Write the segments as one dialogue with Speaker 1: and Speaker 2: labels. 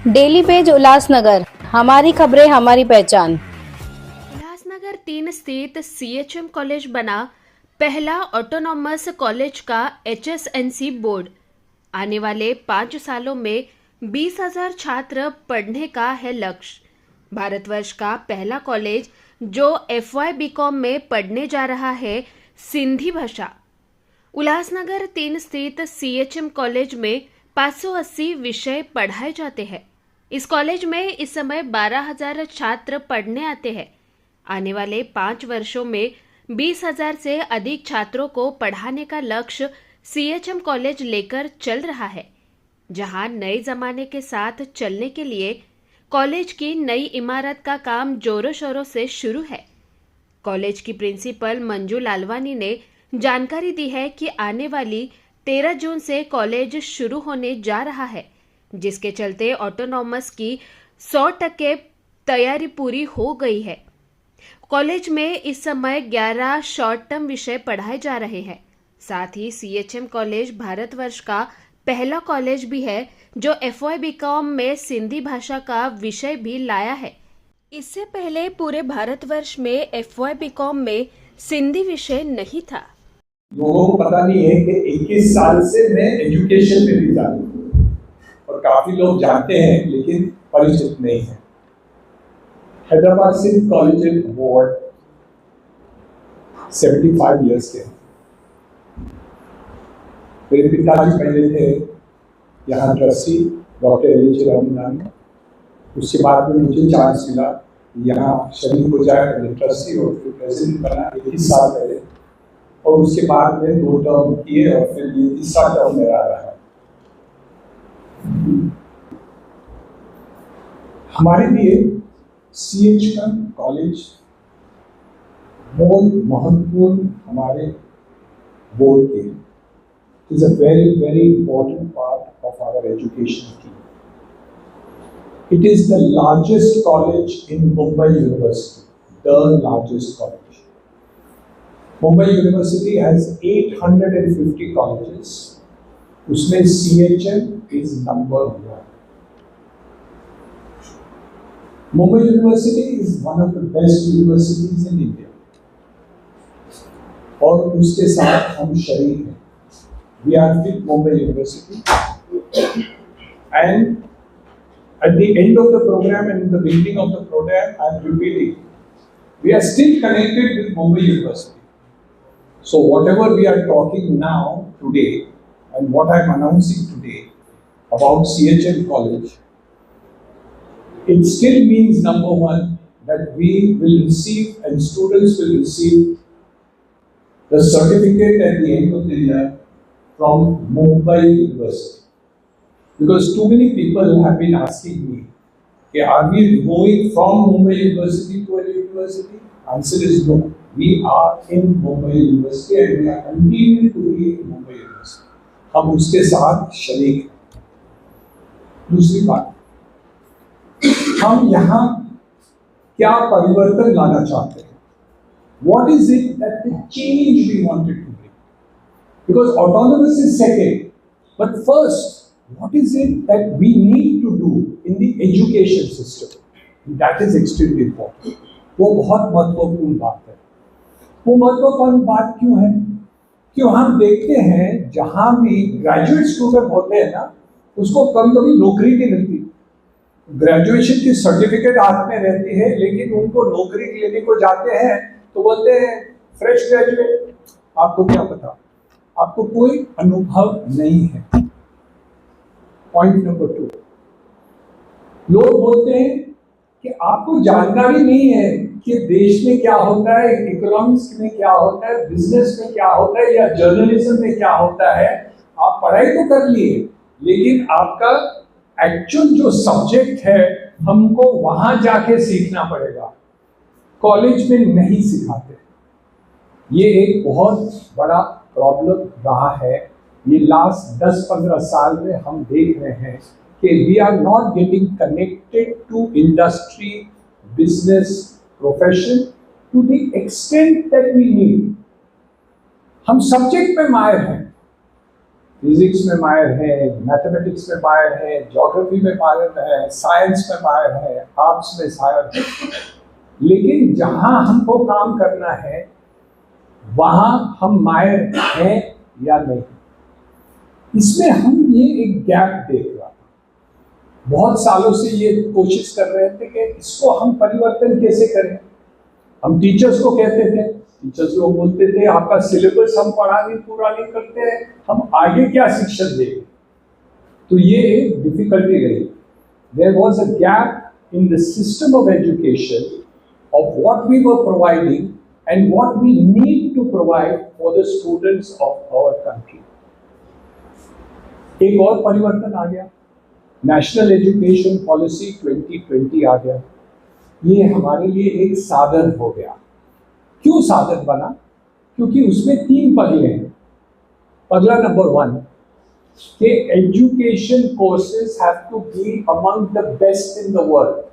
Speaker 1: Daily page Ulhasnagar, हमारी खबरें हमारी पहचान।
Speaker 2: उल्लासनगर 3 स्थित सीएचएम कॉलेज बना पहला ऑटोनॉमस कॉलेज का एचएसएनसी बोर्ड। आने वाले 5 सालों में 20,000 छात्र पढ़ने का है लक्ष्य। भारतवर्ष का पहला कॉलेज जो FY बीकॉम में पढ़ने जा रहा है सिंधी भाषा। उल्लासनगर 3 स्थित सीएचएम कॉलेज में 580 विषय पढ़ाए जाते हैं। इस कॉलेज में इस समय 12,000 छात्र पढ़ने आते हैं। आने वाले 5 वर्षों में 20,000 से अधिक छात्रों को पढ़ाने का लक्ष्य सीएचएम कॉलेज लेकर चल रहा है, जहां नए जमाने के साथ चलने के लिए कॉलेज की नई इमारत का काम जोरों शोरों से शुरू है। कॉलेज की प्रिंसिपल मंजू लालवानी ने जानकारी दी है कि आने वाली 13 जून से कॉलेज शुरू होने जा रहा है, जिसके चलते ऑटोनॉमस की 100% तैयारी पूरी हो गई है। कॉलेज में इस समय 11 शॉर्ट टर्म विषय पढ़ाए जा रहे हैं। साथ ही सीएचएम कॉलेज भारतवर्ष का पहला कॉलेज भी है जो FY बीकॉम में सिंधी भाषा का विषय भी लाया है। इससे पहले पूरे भारतवर्ष में FY बीकॉम में सिंधी विषय नहीं था।
Speaker 3: लोगों को पता नहीं है कि 21 साल से मैं एजुकेशन में भी चालू हूँ और काफी लोग जानते हैं लेकिन परिचित नहीं है। Hyderabad Sindh college board 75 years के। मेरे पिताजी पहले थे यहाँ ट्रस्टी डॉक्टर एल रामनारायण। उसके बाद में मुझे चांस मिला यहाँ शरीक हो जाए ट्रस्टी और फिर प्रेसिडेंट बना 21 साल पहले, और उसके बाद में 2 टर्म किए और फिर ये तीसरा टर्म मेरा रहा है। हमारे लिए सीएचएम कॉलेज बहुत महत्वपूर्ण हमारे बोर्ड के is a very important part of our education team. It is the largest college in Mumbai University, the largest college. Mumbai University has 850 colleges. उसमें CHM is number 1. Mumbai University is one of the best universities in India. और उसके साथ हम शरीक हैं. We are with Mumbai University, and at the end of the program and in the beginning of the program, I am repeating, we are still connected with Mumbai University. So whatever we are talking now today and what I am announcing today about CHM College, it still means number one that we will receive and students will receive the certificate at the end of the year from Mumbai University. Because too many people have been asking me, okay, are we moving from Mumbai University to a university? Answer is no. We are in Mumbai University and we are continuing to be in Mumbai University. हम उसके साथ शरीक हैं। दूसरी बात, हम यहाँ क्या परिवर्तन लाना चाहते हैं? What is it that the change we wanted to bring? Because autonomous is second, but first, what is it that we need to do in the education system? That is extremely important. वो बहुत महत्वपूर्ण बात है। वो महत्वपूर्ण बात क्यों है? क्यों हम देखते हैं जहाँ भी ग्रेजुएट स्टूडेंट होते हैं ना, उसको कभी नौकरी नहीं मिलती। ग्रेजुएशन की सर्टिफिकेट हाथ में रहती है, लेकिन उनको नौकरी लेने को जाते हैं तो बोलते हैं फ्रेश ग्रेजुएट। आपको क्या पता? आपको कोई अनुभव नहीं है। पॉइंट नंबर 2, लोग बोलते हैं कि आपको जानकारी नहीं है कि देश में क्या होता है, इकोनॉमिक्स में क्या होता है, बिजनेस में क्या होता है या जर्नलिज्म में क्या होता है। आप पढ़ाई तो कर लिए, लेकिन आपका एक्चुअल जो सब्जेक्ट है हमको वहां जाके सीखना पड़ेगा। कॉलेज में नहीं सिखाते। ये एक बहुत बड़ा प्रॉब्लम रहा है। ये लास्ट 10-15 साल में हम देख रहे हैं कि we are not getting connected to industry, business, profession to the extent that we need. हम सब्जेक्ट में माहिर हैं, फिजिक्स में माहिर है, मैथमेटिक्स में माहिर है, ज्योग्राफी में माहिर है, साइंस में माहिर है, आर्ट्स में माहिर है, लेकिन जहां हमको काम करना है वहां हम माहिर हैं या नहीं, इसमें हम ये एक गैप देख रहा था। बहुत सालों से ये कोशिश कर रहे थे कि इसको हम परिवर्तन कैसे करें। हम टीचर्स को कहते थे, टीचर्स लोग बोलते थे आपका सिलेबस हम पूरा नहीं करते हैं, हम आगे क्या शिक्षण देंगे। तो ये एक डिफिकल्टी रही। There was a gap in the system of education of what we were providing and what we need to provide for the students of our country. एक और परिवर्तन आ गया, नेशनल एजुकेशन पॉलिसी 2020 आ गया। ये हमारे लिए एक साधन हो गया। क्यों साधन बना? क्योंकि उसमें 3 पगले हैं। पगला नंबर 1 कि education courses have to be among the best in the world.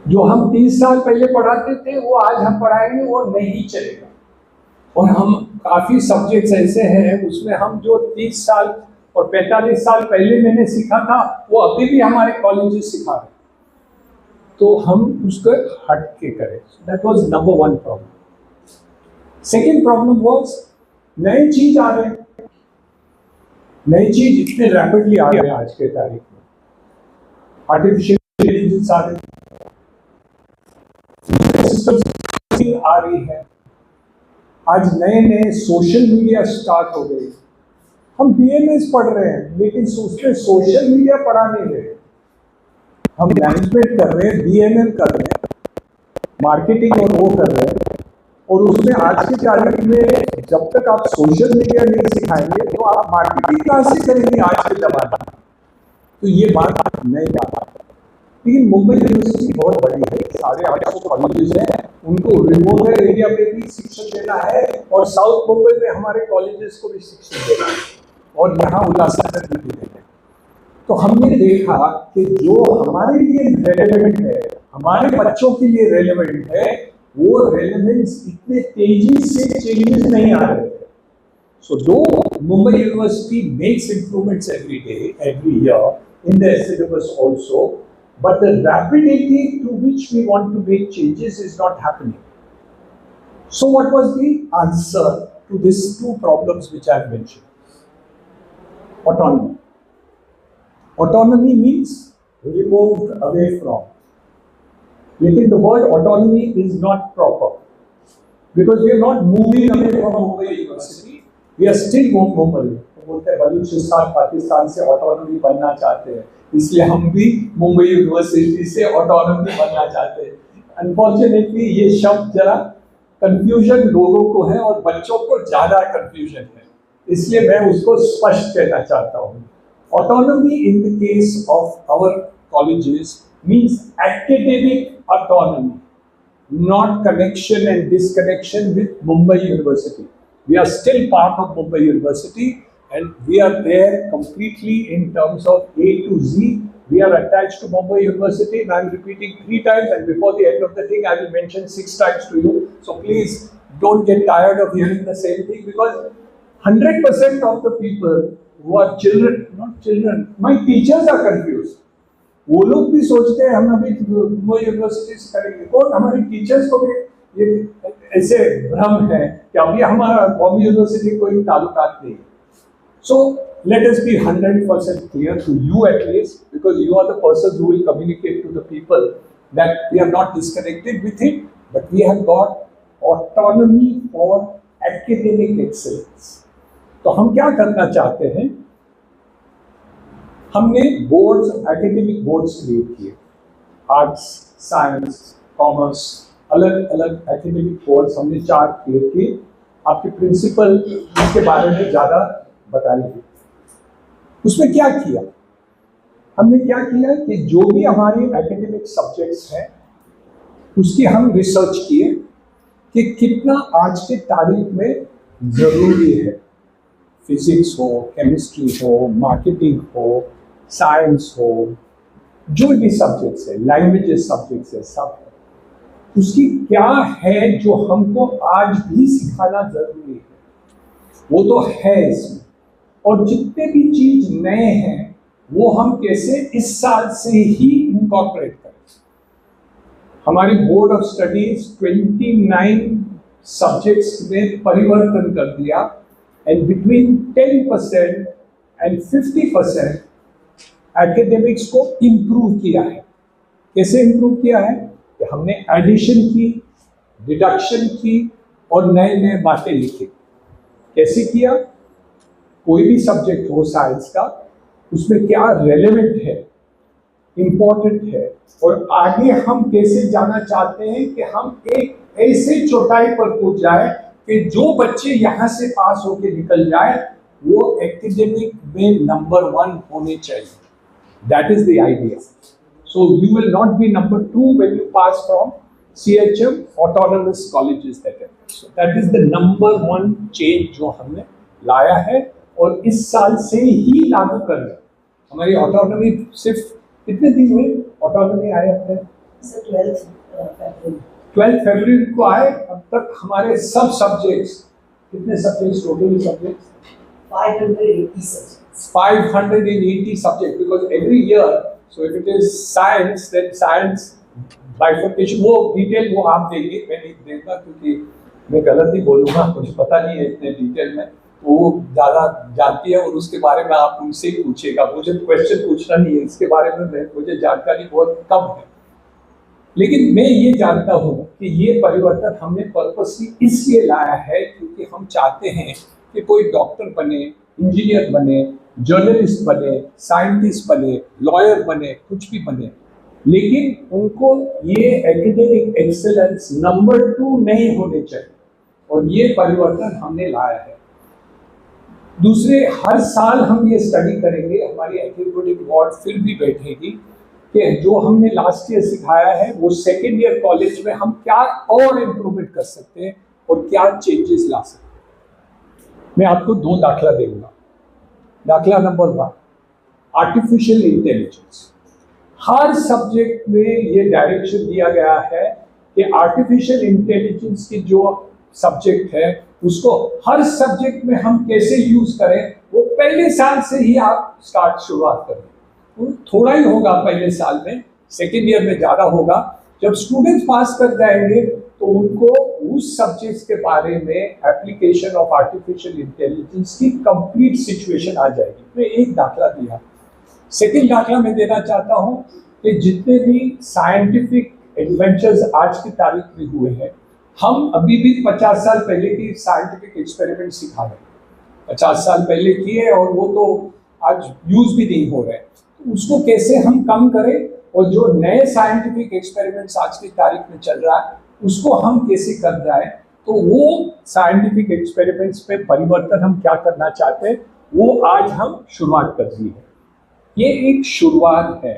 Speaker 3: जो हम 30 साल पहले पढ़ाते थे वो आज हम पढ़ाएंगे वो नहीं चलेगा। और हम काफी सब्जेक्ट्स ऐसे हैं उसमें हम जो 30 साल और 45 साल पहले मैंने सीखा था वो अभी भी हमारे कॉलेजेस सिखा रहे, तो हम उसको हट के करें। That was number 1 problem. Second problem was नई चीज आ रहे हैं, नई चीज इतने रैपिडली आ रहे हैं आज के तारीख में। आर्टिफिशियल इंटेलिजेंस आ रही है, सिस्टम आ रही है, आज नए नए सोशल मीडिया स्टार्ट हो गए। हम बीएमएस पढ़ रहे हैं लेकिन उसमें सोशल मीडिया पढ़ा नहीं रहे, हम मैनेजमेंट कर रहे हैं, बीएमएम कर रहे हैं, मार्केटिंग और वो कर रहे हैं। और उसमें आज की तारीख में जब तक आप सोशल मीडिया नहीं सिखाएंगे तो आप मार्केटिंग कहाँ से करेंगे आज के जमाने में। तो ये बात नहीं बात। लेकिन मुंबई यूनिवर्सिटी बहुत बड़ी है, 850 कॉलेजेस हैं, उनको रिमोट एरिया में भी शिक्षण देना है और साउथ मुंबई में हमारे कॉलेजेस को भी शिक्षण देना है और यहाँ उल्लासनगर भी देना है। तो हमने देखा कि जो हमारे लिए रेलेवेंट है, हमारे बच्चों के लिए रेलेवेंट है, वो रेलेवेंस इतने तेजी से चेंजेस नहीं आ रहे थे। सो दो Mumbai university makes improvements every day, every year in the syllabus also, but the rapidity to which we want to make changes is not happening. So what was the answer to these 2 problems which I have mentioned? Autonomy. Autonomy means removed away from. Lekin the word autonomy is not proper because we are not moving away from Mumbai University. We are still Mumbai. बोलते हैं बलूचिस्तान पाकिस्तान से autonomy बनना चाहते हैं, इसलिए हम भी Mumbai university से ऑटोनॉमी बनना चाहते हैं। अनफॉर्चुनेटली ये शब्द जरा कंफ्यूजन लोगों को है और बच्चों को ज्यादा कंफ्यूजन है, इसलिए मैं उसको स्पष्ट कहना चाहता हूँ। Autonomy in the case of our colleges means academic autonomy, not connection and disconnection with Mumbai University. We are still part of Mumbai University and we are there completely in terms of A to Z. We are attached to Mumbai University and I am repeating 3 times, and before the end of the thing I will mention 6 times to you. So please don't get tired of hearing the same thing, because 100% of the people who are children, not children, my teachers are confused. वो लोग भी सोचते हैं हम अभी Mumbai university से करेंगे, कौन हमारे टीचर्स को भी ये ऐसे भ्रम है कि अभी हमारा बॉम्बे यूनिवर्सिटी कोई ताल्लुकात नहीं। So let us be 100% clear to you at least, because you are the persons who will communicate to the people that we are not disconnected with it, but we have got autonomy for academic excellence. तो हम क्या करना चाहते हैं, हमने boards, academic boards create किए, arts, science, commerce, अलग अलग एकेडमिक बोर्ड्स हमने 4 क्रिएट किए। आपके प्रिंसिपल इसके बारे में ज़्यादा बताएंगे। उसमें क्या किया, हमने क्या किया कि जो भी हमारे एकेडमिक सब्जेक्ट्स हैं उसकी हम रिसर्च किए कि कितना आज के तारीख में ज़रूरी है। फिजिक्स हो, केमिस्ट्री हो, मार्केटिंग हो, साइंस हो, जो भी सब्जेक्ट्स है, लैंग्वेजेस सब्जेक्ट्स है, सब है, उसकी क्या है जो हमको आज भी सिखाना जरूरी है, वो तो है इसमें। और जितने भी चीज नए हैं वो हम कैसे इस साल से ही इनकॉर्पोरेट करें। हमारी बोर्ड ऑफ स्टडीज 29 सब्जेक्ट्स में परिवर्तन कर दिया एंड बिटवीन 10% एंड 50% एकेडमिक्स को इम्प्रूव किया है। कैसे इम्प्रूव किया है कि हमने एडिशन की, डिडक्शन की और नए नए बातें लिखी। कैसे किया? कोई भी सब्जेक्ट हो साइंस का, उसमें क्या रेलेवेंट है, इम्पोर्टेंट है और आगे हम कैसे जाना चाहते हैं कि हम एक ऐसे चौटाई पर पहुंच जाए कि जो बच्चे यहाँ से पास होके निकल जाए वो एकेडमिक में नंबर 1 होने चाहिए। That is the idea. So you will not be number 2 when you pass from CHM autonomous colleges that are. So that is the number 1 change जो हमने लाया है और इस साल से ही लागू कर रहे हैं। हमारी ऑटोनॉमी सिर्फ कितने दिन हुए ऑटोनॉमी आए अपने? 12 फरवरी को आए। अब तक हमारे सब सब्जेक्ट्स, कितने subjects total subjects?
Speaker 4: 580 subjects.
Speaker 3: 580 subjects because every year, so if it is science, then science bifurcation, वो डिटेल वो आप देंगे, मैं नहीं देगा क्योंकि मैं गलत ही बोलूँगा, मुझे पता नहीं है इतने डिटेल में, वो ज़्यादा जानती है और उसके बारे में आप उनसे ही पूछिएगा। मुझे क्वेश्चन पूछना नहीं है इसके बारे में, मुझे जानकारी बहुत कम है। लेकिन मैं ये जानता हूँ कि ये परिवर्तन हमने पर्पसली इसलिए लाया है क्योंकि हम चाहते हैं कि कोई डॉक्टर बने, इंजीनियर बने, जर्नलिस्ट बने, साइंटिस्ट बने, लॉयर बने, कुछ भी बने, लेकिन उनको ये एकेडमिक एक्सेलेंस नंबर 2 नहीं होने चाहिए और ये परिवर्तन हमने लाया है। दूसरे, हर साल हम ये स्टडी करेंगे, हमारी एकेडमिक बोर्ड फिर भी बैठेगी कि जो हमने लास्ट ईयर सिखाया है वो सेकेंड ईयर कॉलेज में हम क्या और इम्प्रूवमेंट कर सकते हैं और क्या चेंजेस ला सकते हैं। मैं आपको 2 दाखला दूंगा। दाखला नंबर 1, आर्टिफिशियल इंटेलिजेंस। हर सब्जेक्ट में ये डायरेक्शन दिया गया है कि आर्टिफिशियल इंटेलिजेंस की जो सब्जेक्ट है उसको हर सब्जेक्ट में हम कैसे यूज करें, वो पहले साल से ही आप शुरुआत करें। तो थोड़ा ही होगा पहले साल में, सेकेंड ईयर में ज़्यादा होगा। जब स्टूडेंट्स पास कर जाएंगे तो उनको उस सब्जेक्ट्स के बारे में एप्लीकेशन ऑफ आर्टिफिशियल इंटेलिजेंस की कंप्लीट सिचुएशन आ जाएगी। मैं एक दाखला दिया। सेकेंड दाखला मैं देना चाहता हूँ कि जितने भी साइंटिफिक एडवेंचर्स आज की तारीख में हुए हैं, हम अभी भी 50 साल पहले की साइंटिफिक एक्सपेरिमेंट सिखा रहे हैं। 50 साल पहले किए और वो तो आज यूज भी नहीं हो रहे हैं। तो उसको कैसे हम कम करें और जो नए साइंटिफिक एक्सपेरिमेंट्स आज की तारीख में चल रहा है उसको हम कैसे कर जाए, तो वो साइंटिफिक एक्सपेरिमेंट्स पे परिवर्तन हम क्या करना चाहते हैं वो आज हम शुरुआत कर दी है। ये एक शुरुआत है।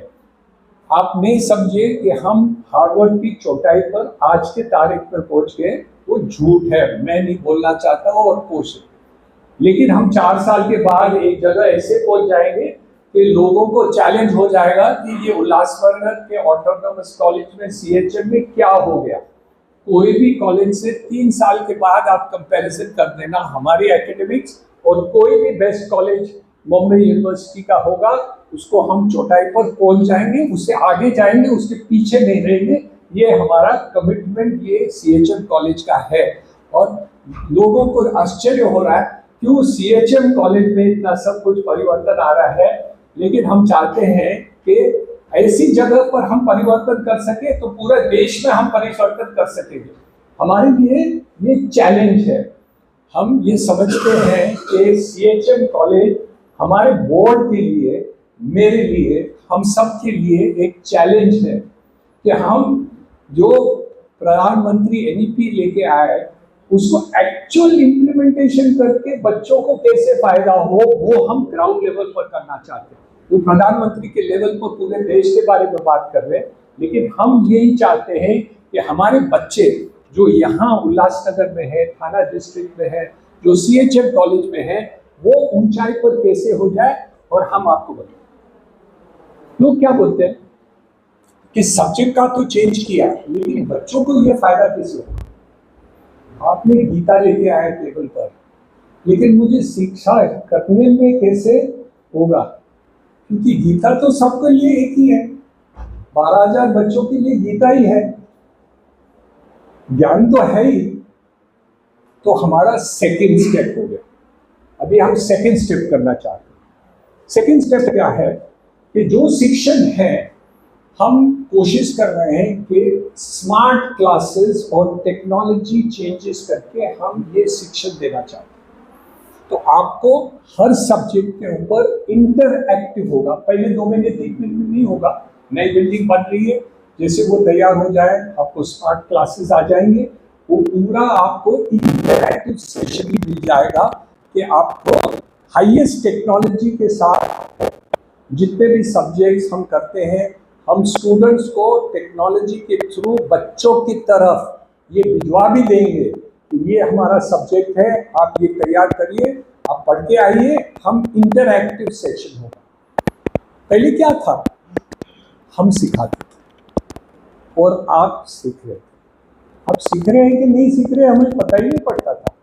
Speaker 3: आप नहीं समझे कि हम हार्वर्ड की चौटाई पर आज के तारीख पर पहुंच गए, वो झूठ है। मैं नहीं बोलना चाहता और कोशिश, लेकिन हम 4 साल के बाद एक जगह ऐसे पहुंच जाएंगे कि लोगों को चैलेंज हो जाएगा कि ये उल्लासनगर के ऑटोनोमस कॉलेज में सीएचएम में क्या हो गया। कोई भी कॉलेज से 3 साल के बाद आप कंपैरिजन कर देना हमारी एकेडमिक्स और कोई भी बेस्ट कॉलेज बॉम्बे यूनिवर्सिटी का होगा, उसको हम चौटाई पर पहुंच जाएंगे, उससे आगे जाएंगे, उसके पीछे नहीं रहेंगे। ये हमारा कमिटमेंट ये सीएचएम कॉलेज का है। और लोगों को आश्चर्य हो रहा है क्यों सीएचएम कॉलेज में इतना सब कुछ परिवर्तन आ रहा है, लेकिन हम चाहते हैं कि ऐसी जगह पर हम परिवर्तन कर सके तो पूरे देश में हम परिवर्तन कर सकेंगे। हमारे लिए ये चैलेंज है। हम ये समझते हैं कि सीएचएम कॉलेज हमारे बोर्ड के लिए, मेरे लिए, हम सब के लिए एक चैलेंज है कि हम जो प्रधानमंत्री एनईपी लेके आए उसको एक्चुअल इम्प्लीमेंटेशन करके बच्चों को कैसे फायदा हो वो हम ग्राउंड लेवल पर करना चाहते हैं। वो प्रधानमंत्री के लेवल पर पूरे देश के बारे में बात कर रहे हैं, लेकिन हम यही चाहते हैं कि हमारे बच्चे जो यहाँ उल्लासनगर में है, थाना डिस्ट्रिक्ट में है, जो सीएचएम कॉलेज में है, वो ऊंचाई पर कैसे हो जाए। और हम आपको बताएं, लोग क्या बोलते हैं कि सब्जेक्ट का तो चेंज किया, लेकिन बच्चों को ये फायदा कैसे हो। आपने गीता लेके आए टेबल पर, लेकिन मुझे शिक्षा करने में कैसे होगा, क्योंकि गीता तो सबके लिए एक ही है, 12,000 बच्चों के लिए गीता ही है, ज्ञान तो है ही। तो हमारा सेकंड स्टेप हो गया। अभी हम सेकंड स्टेप करना चाहते हैं। सेकंड स्टेप क्या है कि जो शिक्षण है हम कोशिश कर रहे हैं कि स्मार्ट क्लासेस और टेक्नोलॉजी चेंजेस करके हम ये शिक्षण देना चाहते हैं। तो आपको हर सब्जेक्ट के ऊपर इंटरएक्टिव होगा। पहले 2 महीने 3 महीने में नहीं होगा। नई बिल्डिंग बन रही है, जैसे वो तैयार हो जाए आपको स्मार्ट क्लासेस आ जाएंगे, वो पूरा आपको इंटरएक्टिव सेशन भी मिल जाएगा कि आपको हाईएस्ट टेक्नोलॉजी के साथ जितने भी सब्जेक्ट्स हम करते हैं, हम स्टूडेंट्स को टेक्नोलॉजी के थ्रू बच्चों की तरफ ये भिजवा भी देंगे। ये हमारा सब्जेक्ट है, आप ये तैयार करिए, आप पढ़ के आइए, हम इंटरएक्टिव सेशन होगा। पहले क्या था, हम सिखाते थे और आप सीख रहे थे। अब सीख रहे हैं कि नहीं सीख रहे हमें पता ही नहीं पड़ता था।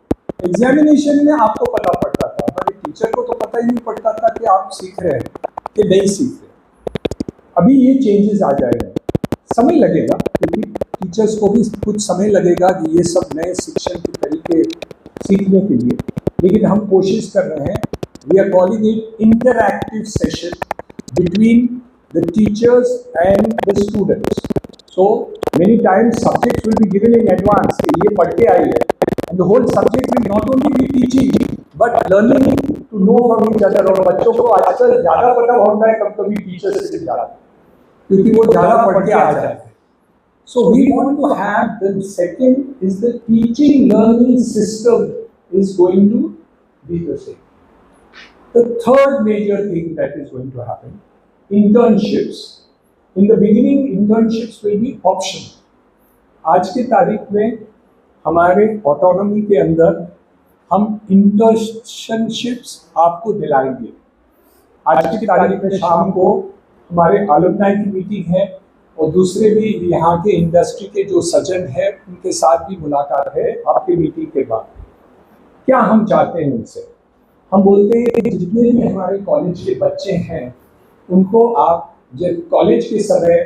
Speaker 3: एग्जामिनेशन में आपको पता पड़ता था, हमारे टीचर को तो पता ही नहीं पड़ता था कि आप सीख रहे हैं कि नहीं सीख रहे। अभी ये चेंजेस आ जाएंगे, समय लगेगा, क्योंकि टीचर्स को भी कुछ समय लगेगा कि ये सब नए शिक्षण के तरीके सीखने के लिए, लेकिन हम कोशिश कर रहे हैं। We are calling it interactive session between the teachers and the students. So many times subjects will be given in advance कि ये पढ़ के आइए, and the whole subject will not only be teaching but learning to know from each other. और बच्चों को आजकल ज़्यादा पता होता है कभी टीचर से ज़्यादा, क्योंकि वो ज़्यादा पढ़ के आ जाते हैं। So we want to have the second is the teaching learning system is going to be the same. The third major thing that is going to happen, internships. In the beginning, internships will be optional. आज की तारीख में हमारे autonomy के अंदर हम internships आपको दिलाएंगे। आज की तारीख में शाम को हमारे अलुमनाई की मीटिंग है और दूसरे भी यहाँ के इंडस्ट्री के जो सज्जन हैं उनके साथ भी मुलाकात है आपकी मीटिंग के बाद। क्या हम चाहते हैं उनसे, हम बोलते हैं कि जितने भी हमारे कॉलेज के बच्चे हैं उनको आप जब कॉलेज के समय,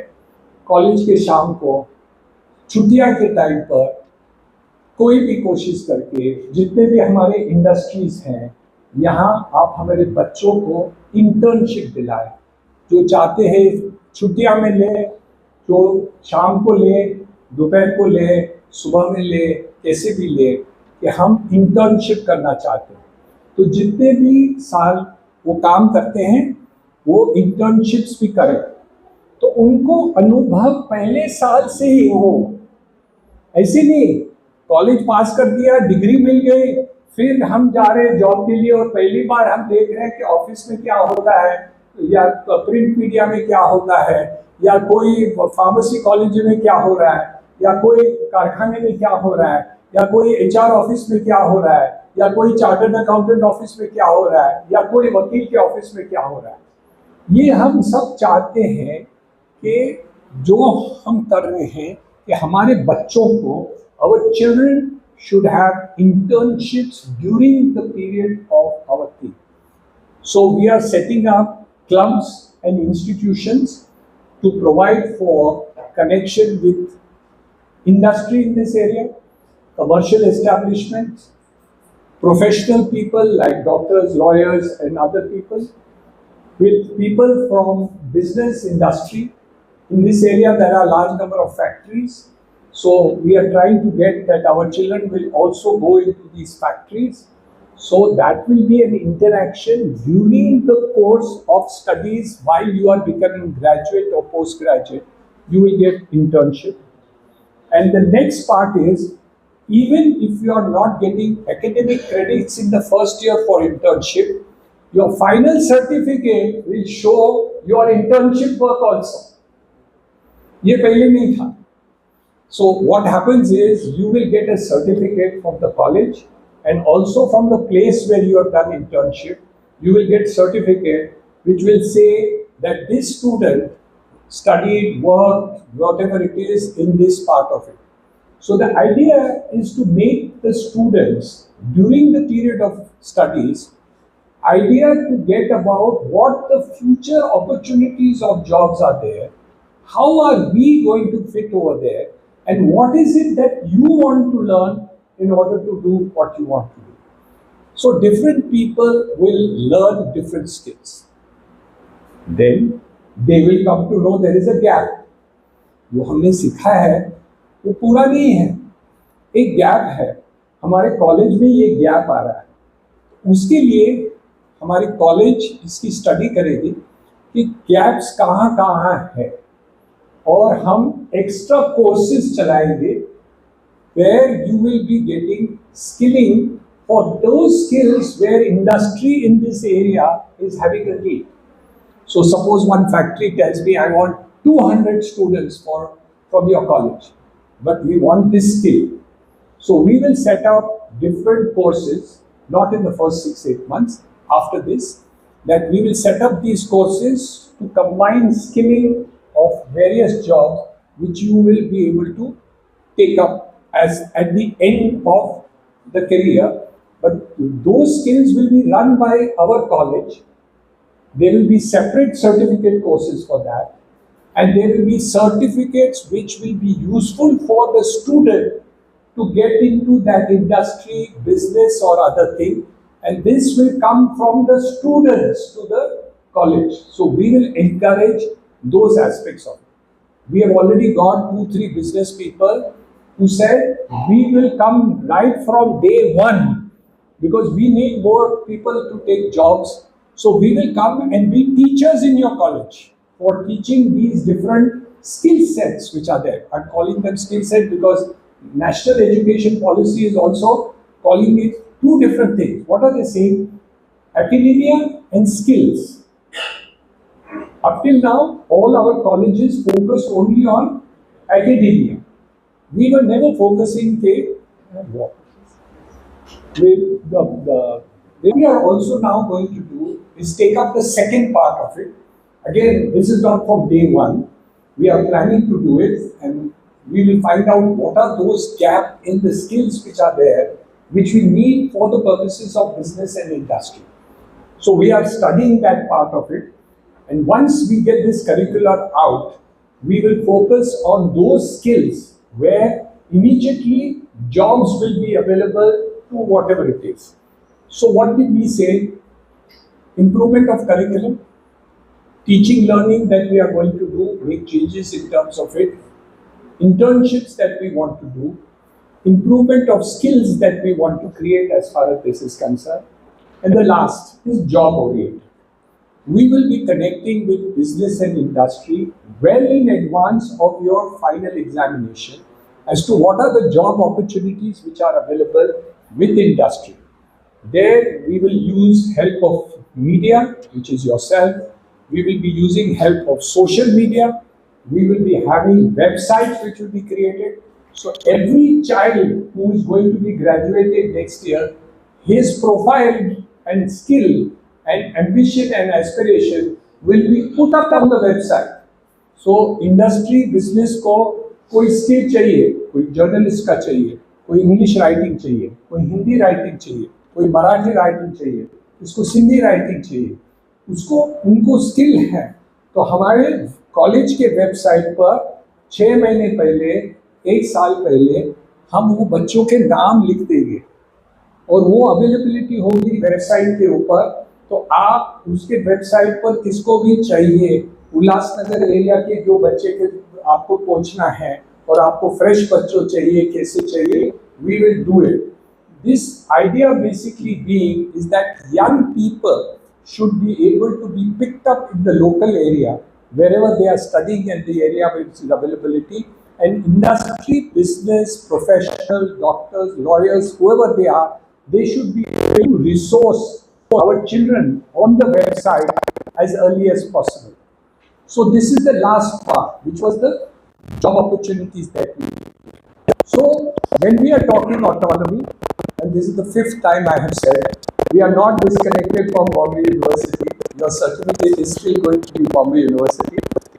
Speaker 3: कॉलेज के शाम को, छुट्टियाँ के टाइम पर कोई भी कोशिश करके जितने भी हमारे इंडस्ट्रीज हैं यहाँ आप हमारे बच्चों को इंटर्नशिप दिलाएं। जो चाहते हैं छुट्टियाँ में लें, जो शाम को ले, दोपहर को ले, सुबह में ले, कैसे भी ले, कि हम इंटर्नशिप करना चाहते हैं। तो जितने भी साल वो काम करते हैं वो इंटर्नशिप्स भी करें, तो उनको अनुभव पहले साल से ही हो। ऐसे नहीं कॉलेज पास कर दिया, डिग्री मिल गई, फिर हम जा रहे हैं जॉब के लिए और पहली बार हम देख रहे हैं कि ऑफिस में क्या होता है, या प्रिंट मीडिया में क्या होता है, या कोई फार्मेसी कॉलेज में क्या हो रहा है, या कोई कारखाने में क्या हो रहा है, या कोई एचआर ऑफिस में क्या हो रहा है, या कोई चार्टर्ड अकाउंटेंट ऑफिस में क्या हो रहा है, या कोई वकील के ऑफिस में क्या हो रहा है। ये हम सब चाहते हैं कि जो हम कर रहे हैं कि हमारे बच्चों को, our children should have internships during the period of our thing. So we are setting up clubs and institutions to provide for connection with industry in this area, commercial establishments, professional people like doctors, lawyers and other people, with people from business industry. In this area there are large number of factories, so we are trying to get that our children will also go into these factories. So that will be an interaction during the course of studies. While you are becoming graduate or postgraduate, you will get internship. And the next part is, even if you are not getting academic credits in the first year for internship, your final certificate will show your internship work also. ये पहले नहीं था. So what happens is you will get a certificate from the college, and also from the place where you have done internship, you will get certificate which will say that this student studied, worked, whatever it is in this part of it. So the idea is to make the students during the period of studies, idea to get about what the future opportunities of jobs are there, how are we going to fit over there, and what is it that you want to learn in order to do what you want to do. So different people will learn different skills. Then they will come to know there is a gap. जो हमने सीखा है वो पूरा नहीं है, एक gap है. हमारे कॉलेज में ये गैप आ रहा है. उसके लिए हमारी कॉलेज इसकी स्टडी करेगी कि गैप्स कहाँ कहाँ है, और हम एक्स्ट्रा कोर्सेज चलाएंगे where you will be getting skilling for those skills where industry in this area is having a need. So suppose one factory tells me I want 200 students from your college, but we want this skill. So we will set up different courses, not in the first 6-8 months. After this, that we will set up these courses to combine skilling of various jobs which you will be able to take up as at the end of the career. But those skills will be run by our college. There will be separate certificate courses for that, and there will be certificates which will be useful for the student to get into that industry, business or other thing, and this will come from the students to the college. So we will encourage those aspects of it. We have already got 2-3 business people who said we will come right from day one because we need more people to take jobs. So we will come and be teachers in your college for teaching these different skill sets which are there. I'm calling them skill set because national education policy is also calling it two different things. What are they saying? Academia and skills. Up till now, all our colleges focused only on academia. We were never focusing what we are also now going to do is take up the second part of it. Again, this is not from day one. We are planning to do it, and we will find out what are those gaps in the skills which are there, which we need for the purposes of business and industry. So we are studying that part of it, and once we get this curriculum out, we will focus on those skills where immediately jobs will be available to whatever it is. So what did we say? Improvement of curriculum, teaching learning that we are going to do, make changes in terms of it, internships that we want to do, improvement of skills that we want to create as far as this is concerned, and the last is job oriented. We will be connecting with business and industry well in advance of your final examination as to what are the job opportunities which are available with industry. There we will use help of media, which is yourself. We will be using help of social media. We will be having websites which will be created. So every child who is going to be graduated next year, his profile and skill and ambition and aspiration will be put up on the website. So industry, business को कोई skill चाहिए, कोई journalist का चाहिए, कोई English writing चाहिए, कोई Hindi writing चाहिए, कोई मराठी writing चाहिए, इसको सिंधी writing चाहिए, उसको उनको skill है, तो हमारे कॉलेज के वेबसाइट पर 6 महीने पहले, 1 साल पहले हम वो बच्चों के नाम लिख देंगे और वो अवेलेबिलिटी होगी वेबसाइट के ऊपर. तो आप उसके वेबसाइट पर किसको भी चाहिए, उल्लासनगर एरिया के जो बच्चे के आपको पहुंचना है और आपको फ्रेश बच्चों चाहिए, कैसे चाहिए, we will do it. This idea basically being is that young people should be able to be picked up in the local area wherever they are studying and the area which is availability, and industry, business, professional, doctors, lawyers, whoever they are, they should be able to resource our children on the website as early as possible. So this is the last part, which was the job opportunities that we need. So when we are talking autonomy, and this is the 5th time I have said, we are not disconnected from Bombay University. Your certificate is still going to be Bombay University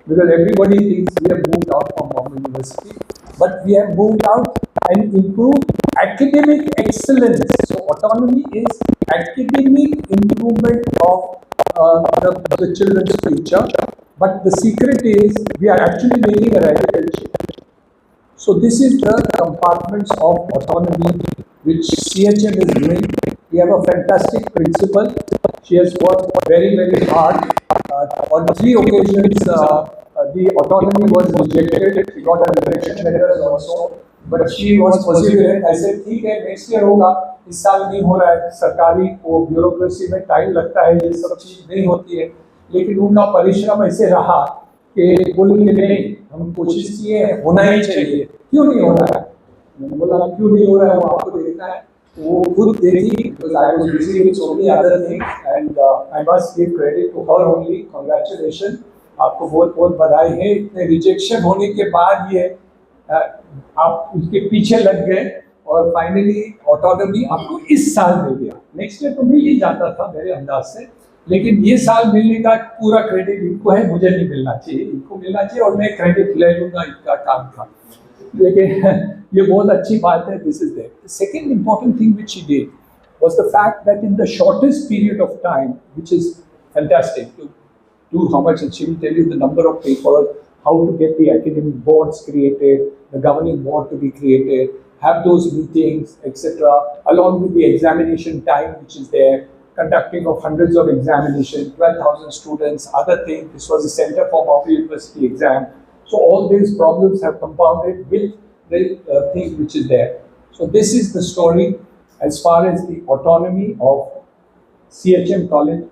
Speaker 3: because everybody thinks we have moved out from Bombay University, but we have moved out and improved academic excellence. So autonomy is academic improvement of the children's future. But the secret is we are actually making a radical change. So this is the compartments of autonomy which CHM is doing. We have a fantastic principal. She has worked very, very hard. On 3 occasions, the autonomy was rejected. She got a rejection letter also. But she was perseverant. I said, ठीक है, next year होगा. इस साल नहीं हो रहा है. सरकारी को ब्यूरोक्रेसी में टाइम लगता है. ये सब चीज नहीं होती है. लेकिन उनका परिश्रम ऐसे रहा कि बोलेंगे नहीं, हम कोशिश किए, होना ही चाहिए. क्यों नहीं हो रहा है? मैंने बोला क्यों नहीं हो रहा है, वो आपको देखना है. वो खुद देखी, because I was busy with so many other things, and I must give credit to her only. Congratulations, आपको बहुत बहुत बधाई है. इतने रिजेक्शन होने के बाद ये आप उसके पीछे लग गए और फाइनली ऑटोनॉमी आपको इस साल मिल गया. नेक्स्ट ईयर तो मिल ही जाता था मेरे अंदाज से, लेकिन ये साल मिलने का पूरा क्रेडिट इनको है, मुझे नहीं मिलना चाहिए. इनको मिलना चाहिए और मैं क्रेडिट ले लूँगा, इनका काम था. लेकिन ये बहुत अच्छी बात है. This is there. The second important thing which she did was the fact that in the shortest period of time, which is fantastic, to do how much, and she will tell you the number of papers, how to get the academic boards created, the governing board to be created, have those meetings, etc., along with the examination time which is there, conducting of hundreds of examinations, 12,000 students, other things. This was a center for Bombay University exam. So all these problems have compounded with the thing which is there. So this is the story as far as the autonomy of CHM College,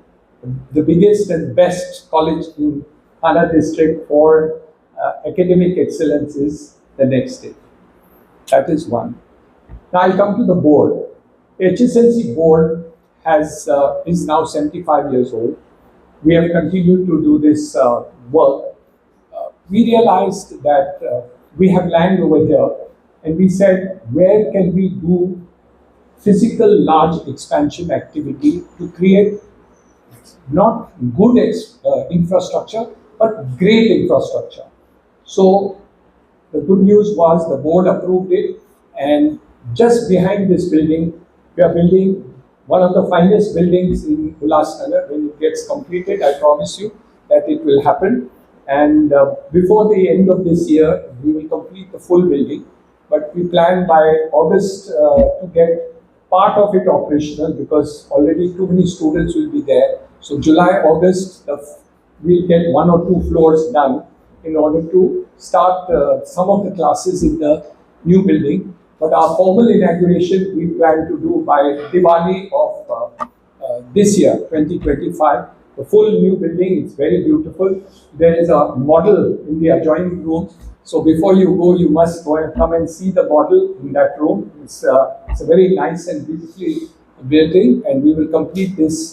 Speaker 3: the biggest and best college in Thana district for academic excellence, is the next step. That is one. Now I come to the board. HSLC board is now 75 years old. We have continued to do this work. We realized that we have land over here, and we said, where can we do physical large expansion activity to create not good infrastructure, but great infrastructure. So the good news was the board approved it, and just behind this building, we are building one of the finest buildings in Ulhasnagar. When it gets completed, I promise you that it will happen. And before the end of this year, we will complete the full building. But we plan by August to get part of it operational, because already too many students will be there. So July, August, we'll get 1 or 2 floors done in order to start some of the classes in the new building. But our formal inauguration we plan to do by Diwali of this year, 2025. The full new building, it's very beautiful. There is a model in the adjoining room. So before you go, you must go and come and see the model in that room. It's a very nice and beautifully building, and we will complete this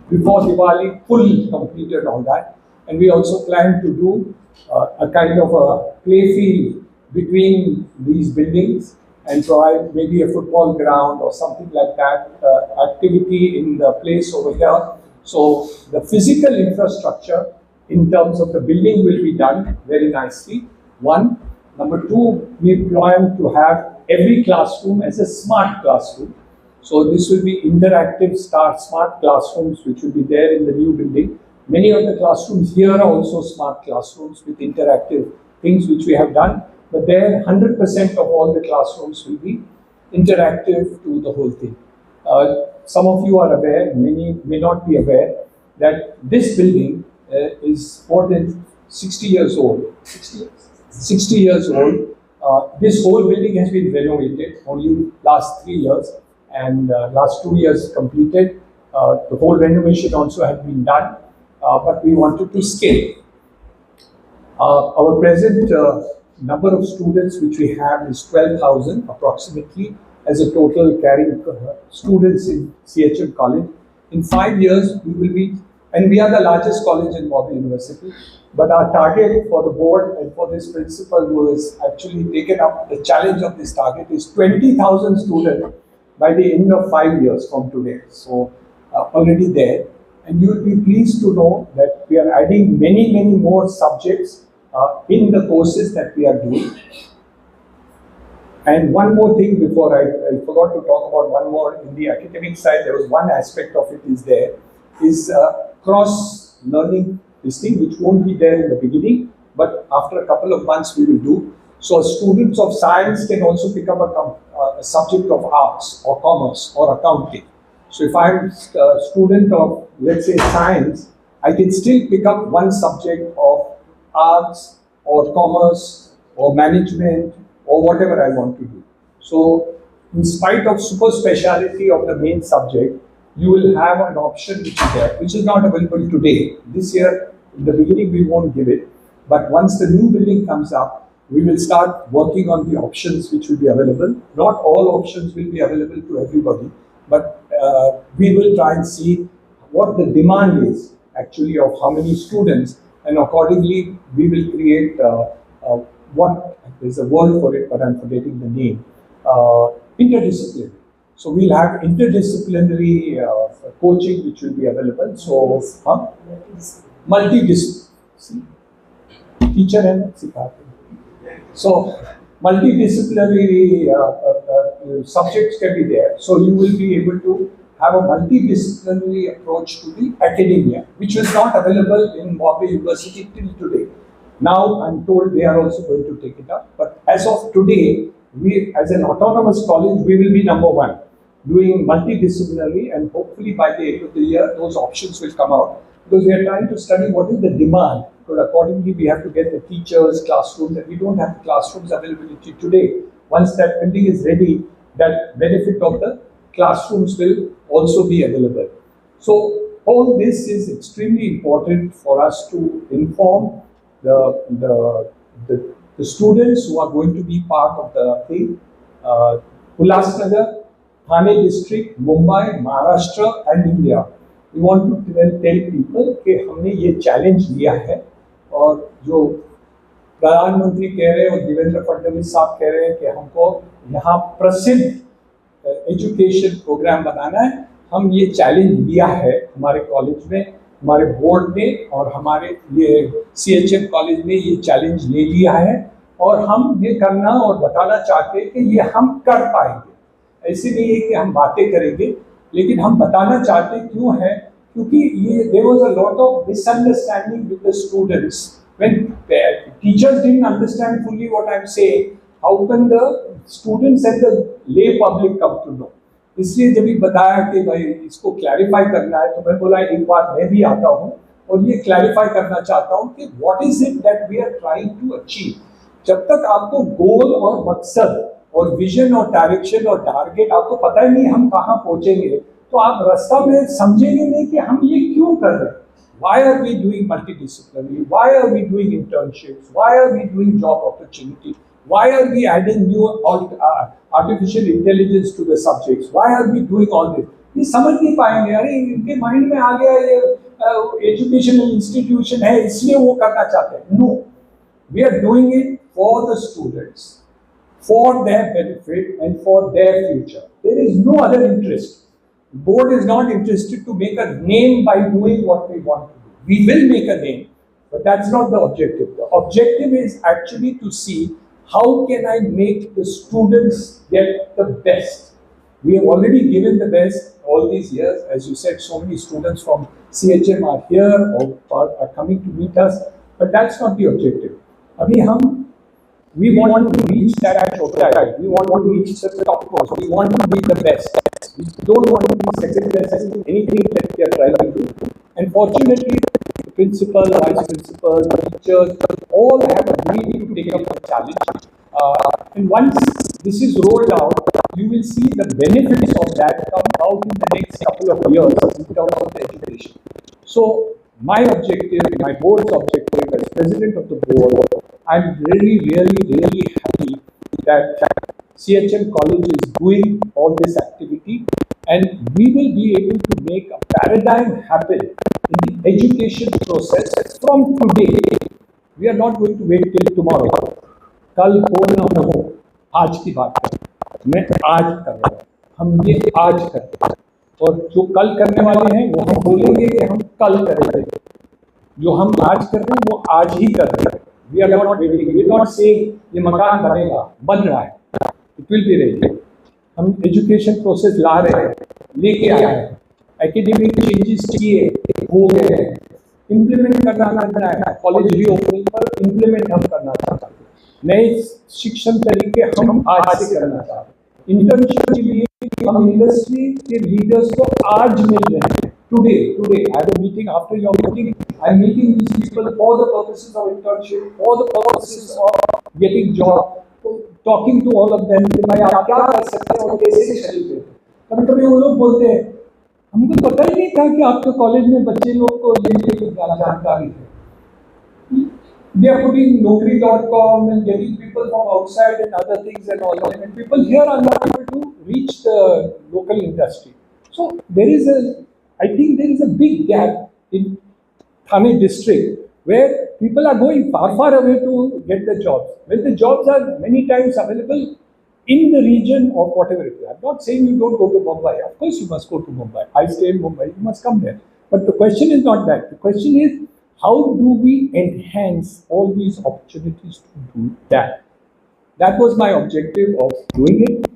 Speaker 3: before Diwali, fully completed all that. And we also plan to do a kind of a play field between these buildings and provide maybe a football ground or something like that, activity in the place over here. So the physical infrastructure in terms of the building will be done very nicely. One. Number 2, we plan to have every classroom as a smart classroom. So this will be interactive smart classrooms which will be there in the new building. Many of the classrooms here are also smart classrooms with interactive things which we have done. But there 100% of all the classrooms will be interactive to the whole thing. Some of you are aware, many may not be aware, that this building is more than 60 years old. 60 years old. This whole building has been renovated only last 3 years, and last 2 years completed. The whole renovation also had been done, but we wanted to scale. Our present number of students which we have is 12,000 approximately as a total carrying students in CHM College. In 5 years, we will be, and we are the largest college in Bombay University. But our target for the board and for this principal who has actually taken up the challenge of this target is 20,000 students by the end of 5 years from today. So already there. And you will be pleased to know that we are adding many, many more subjects in the courses that we are doing. And one more thing before I forgot to talk about one more in the academic side. There was one aspect of it is there is cross learning this thing which won't be there in the beginning, but after a couple of months we will do. So students of science can also pick up a subject of arts or commerce or accounting. So if I'm a student of, let's say, science, I can still pick up one subject of arts or commerce or management or whatever I want to do. So in spite of super speciality of the main subject, you will have an option which is there, which is not available today. This year, in the beginning, we won't give it. But once the new building comes up, we will start working on the options which will be available. Not all options will be available to everybody, but we will try and see what the demand is actually of how many students, and accordingly we will create what, there's a word for it, but I'm forgetting the name, interdisciplinary. So we'll have interdisciplinary coaching which will be available. So multidisciplinary. Teacher है ना सिखाते हैं. So multidisciplinary subjects can be there. So you will be able to have a multidisciplinary approach to the academia, which was not available in Bombay University till today. Now I'm told they are also going to take it up. But as of today, we as an autonomous college, we will be number one, doing multidisciplinary, and hopefully by the end of the year, those options will come out. Because we are trying to study what is the demand. Because accordingly, we have to get the teachers, classrooms, and we don't have the classrooms availability today. Once that building is ready, that benefit of the classrooms will also be available. So all this is extremely important for us to inform the students who are going to be part of the thing. Ulhasnagar, Thane district, Mumbai, Maharashtra, and India. We want to tell people कि हमने ये challenge लिया है, और जो प्रधानमंत्री कह रहे हैं और देवेंद्र फडणवीस साहब कह रहे हैं कि हमको यहाँ प्रसिद्ध एजुकेशन प्रोग्राम बनाना है, हम ये चैलेंज लिया है हमारे कॉलेज में, हमारे बोर्ड ने, और हमारे ये CHM कॉलेज ने ये चैलेंज ले लिया है, और हम ये करना और बताना चाहते हैं कि ये हम कर पाएंगे. ऐसे नहीं है कि हम बातें करेंगे, लेकिन हम बताना चाहते क्यों है, क्योंकि ये there was a lot of misunderstanding with the students. When teachers didn't understand fully what I'm saying, how can the students and the lay public come to know? इसलिए जब भी बताया कि भाई इसको क्लैरिफाई करना है, तो मैं बोला एक बार मैं भी आता हूँ और ये क्लैरिफाई करना चाहता हूँ कि what is it that we are trying to achieve. जब तक आपको गोल और मकसद और विजन और डायरेक्शन और टारगेट आपको पता ही नहीं हम कहाँ पहुंचेंगे, तो आप रास्ता में समझेंगे नहीं कि हम ये क्यों कर रहे हैं. Why are we doing multidisciplinary? Why are we doing internships? Why are we doing job opportunity? Why are we adding new artificial intelligence to the subjects? Why are we doing all this? ये समझ नहीं पाएंगे. अरे इनके mind में आ गया ये educational institution है इसलिए वो करना चाहते हैं. No, we are doing it for the students, for their benefit and for their future. There is no other interest. Board is not interested to make a name by doing what we want to do. We will make a name, but that's not the objective. The objective is actually to see how can I make the students get the best. We have already given the best all these years. As you said, so many students from CHM are here or are coming to meet us, but that's not the objective. We want to reach that shortcut. We want to reach the top course. We want to be the best. We don't want to be second best in anything that we are trying to do. And fortunately, the principal, vice principal, teachers, all have agreed to take up the challenge. And once this is rolled out, you will see the benefits of that come out in the next couple of years in terms of the education. So, my objective, my board's objective as president of the board, I'm really happy that CHM College is doing all this activity, and we will be able to make a paradigm happen in the education process from today. We are not going to wait till tomorrow. कल हो ना हो, आज की बात है. मैं आज कर रहा हूँ. हम ये आज करते हैं, और जो कल करने वाले हैं वो हम बोलेंगे कि हम कल करेंगे. जो हम आज कर रहे हैं वो आज ही कर रहे हैं. We are not waiting. We are not saying ये मकान बनेगा, बन रहा है. It will be ready. हम एजुकेशन प्रोसेस ला रहे हैं, लेके आए हैं, एकेडमिक चेंजेस किए, हो गए हैं, इम्प्लीमेंट करना है। कॉलेज रीओपनिंग पर इम्प्लीमेंट हम करना चाहते हैं, नए शिक्षण तरीके हम आज से करना चाहते हैं। इंटर्नशिप के लिए हम इंडस्ट्री के लीडर्स को आज मिल रहे हैं। Today, I have a meeting. After your meeting, I am meeting these people for the purposes of internship, for the purposes of getting job, talking to all of them कि भाई आप क्या कर सकते हैं और कैसे चलेंगे। कभी-कभी वो लोग बोलते हैं हमको पता ही नहीं था कि आपके कॉलेज में बच्चे लोग को ये जानकारी है। They are putting Naukri.com and getting people from outside and other things and all that, and people here are not able to reach the local industry. So I think there is a big gap in Thane district where people are going far away to get the jobs. When the jobs are many times available in the region or whatever it is. I'm not saying you don't go to Mumbai. Of course you must go to Mumbai. I stay in Mumbai. You must come there. But the question is not that. The question is how do we enhance all these opportunities to do that? That was my objective of doing it.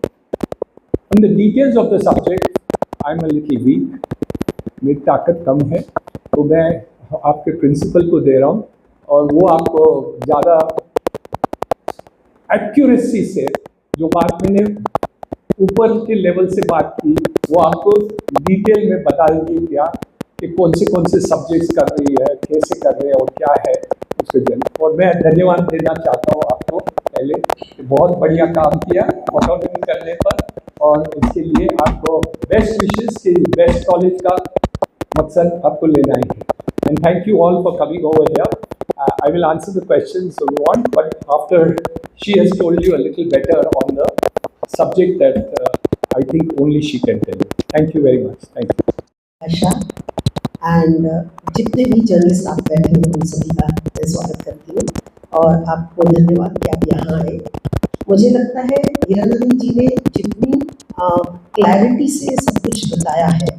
Speaker 3: On the details of the subject, I'm a little weak. मेरी ताकत कम है, तो मैं आपके principal को दे रहा हूँ और वो आपको ज़्यादा एक्यूरेसी से जो बात मैंने ऊपर के लेवल से बात की वो आपको डिटेल में बता देंगे क्या कि कौन से सब्जेक्ट्स कर रही है, कैसे कर रहे हैं और क्या है उसके जन। और मैं धन्यवाद देना चाहता हूँ आपको पहले कि बहुत बढ़िया काम किया ऑटोनॉमी करने पर, और इसके लिए आपको बेस्ट विशेस कि बेस्ट कॉलेज का मकसद आपको लेना ही है। And thank you all for coming over here. I will answer the questions you want, but after she has told you a little better on the subject that I think only she can tell you. Thank you very much. Thank you.
Speaker 4: Asha and जितने भी journalist आप बैठे हैं उन सभी का मैं स्वागत करती हूँ और आपको धन्यवाद कि आप यहाँ आए। मुझे लगता है हीरानंदन जी ने जितनी क्लैरिटी से सब कुछ बताया है,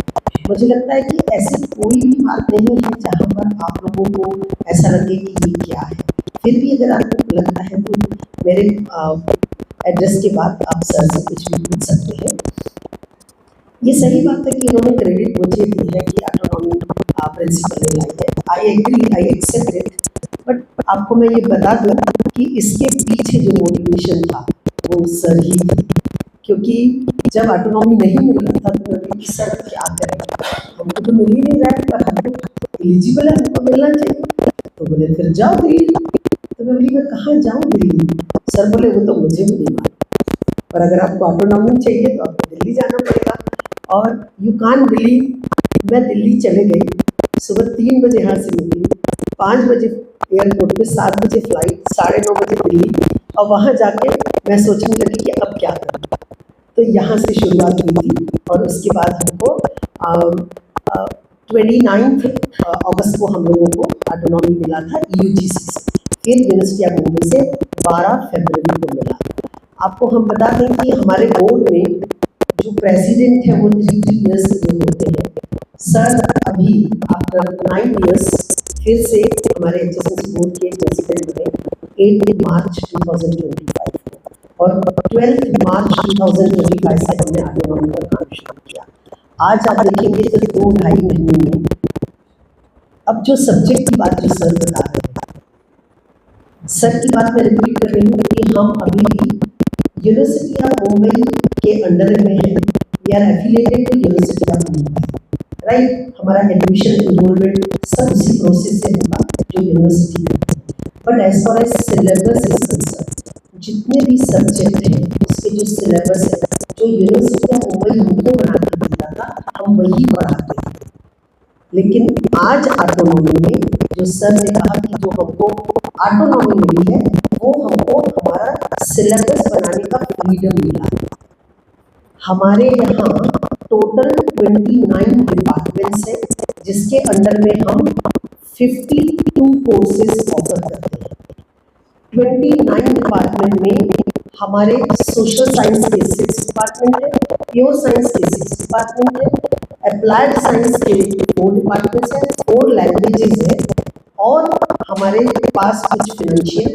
Speaker 4: मुझे लगता है कि ऐसी कोई भी बात नहीं है जहाँ पर आप लोगों को ऐसा लगे कि ये क्या है। फिर भी अगर आपको लगता है तो मेरे एड्रेस के बाद आप सर से कुछ भी पूछ सकते हैं। ये सही बात है कि इन्होंने क्रेडिट मुझे दी है कि ऑटोनॉमी प्रिंसिपल ने लाई है। I agree, I accept it, but आपको मैं ये बता दूँ कि इसके पीछे जो मोटिवेशन था वो सर ही थे, क्योंकि जब ऑटोनॉमी नहीं मिल रहा था तो मैं बोली सर क्या करें, हमको तो मिल ही नहीं रहा है पर हमको एलिजिबल है, हमको मिलना चाहिए। तो बोले फिर जाओ दिल्ली। तो मैं बोली मैं कहाँ जाऊँ दिल्ली? सर बोले वो तो मुझे भी नहीं मालूम, पर अगर आपको ऑटोनॉमी चाहिए तो आपको दिल्ली जाना पड़ेगा। और यू कान बिलीव मैं दिल्ली चले गई, सुबह 3 बजे यहाँ से निकली, 5 बजे एयरपोर्ट पे, 7 बजे फ्लाइट, 9:30 बजे दिल्ली, और वहाँ जाके मैं सोचने लगी कि अब क्या करूँ। तो यहाँ से शुरुआत हुई थी और उसके बाद हमको 29 अगस्त को हम लोगों को ऑटोनॉमी मिला था यूजीसी से, फिर यूनिवर्सिटी ऑफ मुंबई से 12 फरवरी को मिला। आपको हम बता दें कि हमारे बोर्ड में जो प्रेसिडेंट है वो 3 इयर्स के होते हैं। सर अभी आफ्टर 9 इयर्स फिर से हमारे एचएसएस बोर्ड के प्रेसिडेंट बने 8 मार्च 2025 को, और 12 मार्च 2025 से हमने ऑटोनॉमी पर काम शुरू किया। आज आप देखेंगे तो 2-2.5 महीने में अब जो सब्जेक्ट की बात जो सर बता रहे हैं, सर की बात मैं रिपीट कर रही हूँ कि हम अभी भी यूनिवर्सिटी ऑफ मुंबई के अंडर में है, we are affiliated to university of Mumbai, right. हमारा एडमिशन एनरोलमेंट सब उसी प्रोसेस से होगा जो यूनिवर्सिटी में है। But as far as syllabus is concern, जितने भी सब्जेक्ट हैं उसके जो सिलेबस है जो यूनिवर्सिटी ऑफ मुंबई हमको बना के देता था हम वही पढ़ाते हैं। लेकिन आज ऑटोनॉमी में जो सर ने कहा कि जो हमको ऑटोनॉमी मिली है वो हमको हमारा सिलेबस बनाने का फ्रीडम मिला। हमारे यहाँ टोटल 29 डिपार्टमेंट्स हैं जिसके अंडर में हम 52 कोर्सेज ऑफर करते हैं। 29 डिपार्टमेंट में हमारे सोशल साइंस के 6 डिपार्टमेंट है, प्योर साइंस के 6 डिपार्टमेंट है, अप्लाइड साइंस के 4 डिपार्टमेंट्स हैं, 4 लैंग्वेजेस है, और हमारे पास कुछ financial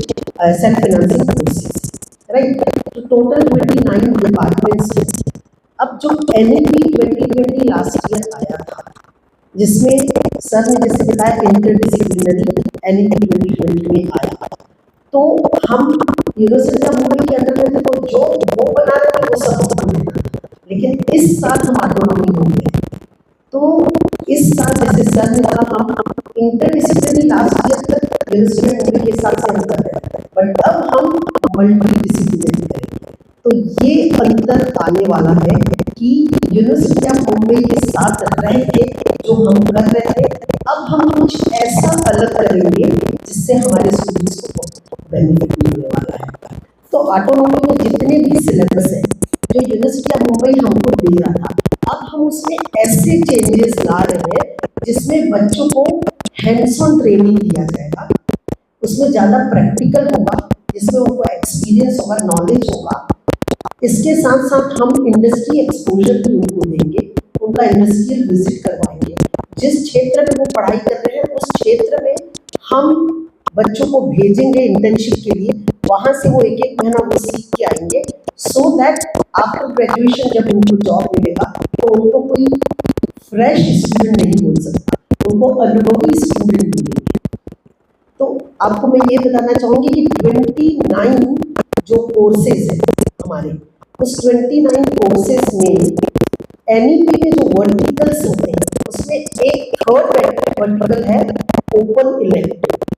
Speaker 4: self financing courses, right. तो टोटल 29 डिपार्टमेंट्स हैं। अब जो NEP 2020 लास्ट ईयर आया था, जिसमें सर ने जैसे बताया इंटरडिसिप्लिनरी NEP 2020 में आया, तो हम यूनिवर्सिटी ऑफ मुंबई के अंदर में थे, तो जो वो बना रहे थे वो सब हमको देना था। लेकिन इस साल हम ऑटोनॉमी हो गए, तो इस साल जैसे सर ने कहा हम इंटरडिसिप्लिनरी लास्ट ईयर तक यूनिवर्सिटी ऑफ मुंबई के हिसाब से हम कर रहे हैं, बट अब हम मल्टी डिसिप्लिनरी करेंगे। तो ये अंतर आने वाला है कि यूनिवर्सिटी ऑफ मुंबई के साथ रह के जो हम कर रहे थे, अब हम कुछ ऐसा अलग करेंगे जिससे हमारे स्टूडेंट्स को बेनिफिट मिलने वाला है। तो ऑटोनॉमी में जितने भी सिलेबस है जो यूनिवर्सिटी ऑफ मुंबई हमको दे रहा था, अब हम उसमें ऐसे चेंजेस ला रहे हैं जिसमें बच्चों को हैंड्स ऑन ट्रेनिंग दिया जाएगा, उसमें ज़्यादा प्रैक्टिकल होगा, जिसमें उनको एक्सपीरियंस होगा, नॉलेज होगा। इसके साथ साथ हम इंडस्ट्री एक्सपोजर भी उनको देंगे, उनका इंडस्ट्रियल विजिट करवाएंगे। जिस क्षेत्र में वो पढ़ाई कर रहे हैं उस क्षेत्र में हम बच्चों को भेजेंगे इंटर्नशिप के लिए, वहाँ से वो एक महीना वो सीख के आएंगे, सो दैट आफ्टर ग्रेजुएशन जब उनको जॉब मिलेगा तो उनको कोई फ्रेश स्टूडेंट नहीं बोल सकता, उनको अनुभवी स्टूडेंट मिलेंगे। तो आपको मैं ये बताना चाहूँगी कि 29 जो कोर्सेज हैं हमारे, उस 29 कोर्सेज में NEP में जो वर्टिकल्स होते हैं उसमें एक थर्ड वर्टिकल है ओपन इलेक्टिव।